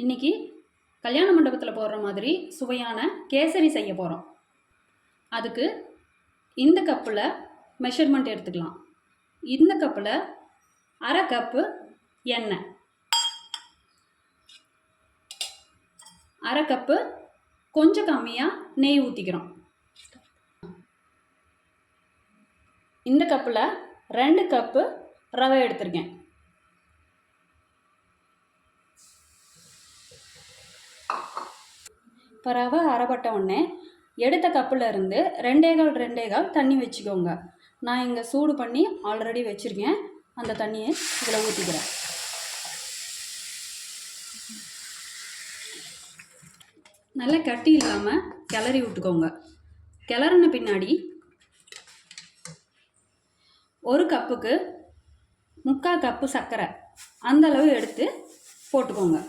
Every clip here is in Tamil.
இன்றைக்கி கல்யாண மண்டபத்தில் போடுற மாதிரி சுவையான கேசரி செய்ய போகிறோம். அதுக்கு இந்த கப்பில் மெஷர்மெண்ட் எடுத்துக்கலாம். இந்த கப்பில் அரை கப்பு எண்ணெய், அரை கப்பு கொஞ்சம் கம்மியாக நெய் ஊற்றிக்கிறோம். இந்த கப்பில் 2 கப்பு ரவை எடுத்திருக்கேன். இப்போ ரவை அரைப்பட்ட உடனே எடுத்த கப்பில் இருந்து 2 தண்ணி வச்சுக்கோங்க. நான் இங்கே சூடு பண்ணி ஆல்ரெடி வச்சுருக்கேன். அந்த தண்ணியை இதில் ஊற்றிக்கிறேன். நல்லா கட்டி இல்லாமல் கிளறி விட்டுக்கோங்க. கிளறின பின்னாடி 1 கப்புக்கு 3/4 கப்பு சர்க்கரை அந்தளவு எடுத்து போட்டுக்கோங்க.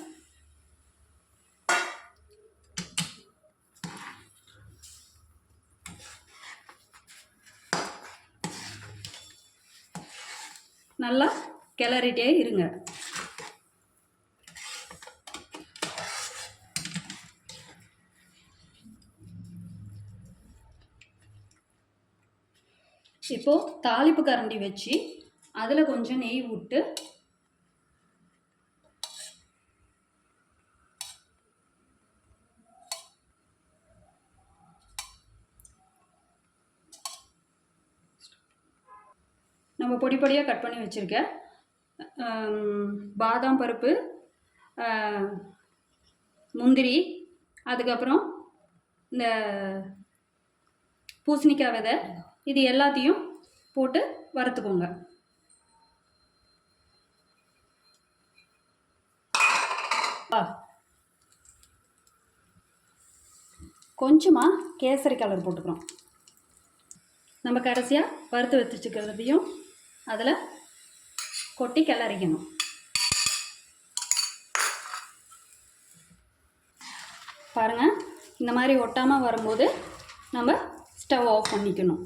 நல்லா கிளறிட்டே இருங்க. இப்போது தாளிப்பு கரண்டி வச்சு அதில் கொஞ்சம் நெய் விட்டு நம்ம பொடி பொடியாக கட் பண்ணி வச்சுருக்க பாதாம் பருப்பு, முந்திரி, அதுக்கப்புறம் இந்த பூசணிக்காய் விதை, இது எல்லாத்தையும் போட்டு வறுத்துக்கோங்க. கொஞ்சமாக கேசரி கலர் போட்டுக்கிறோம். நம்ம கடைசியாக வறுத்து வச்சுக்கிறதையும் அதில் கொட்டி கிளறிக்கணும். பாருங்கள், இந்த மாதிரி ஒட்டாமல் வரும்போது நம்ம ஸ்டவ் ஆஃப் பண்ணிக்கணும்.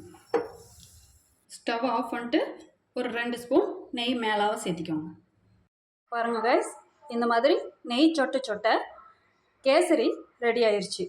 ஸ்டவ் ஆஃப் பண்ணிட்டு ஒரு 2 ஸ்பூன் நெய் மேலாக சேர்த்திக்கோங்க. பாருங்கள் கைஸ், இந்த மாதிரி நெய் சொட்ட கேசரி ரெடி ஆயிடுச்சு.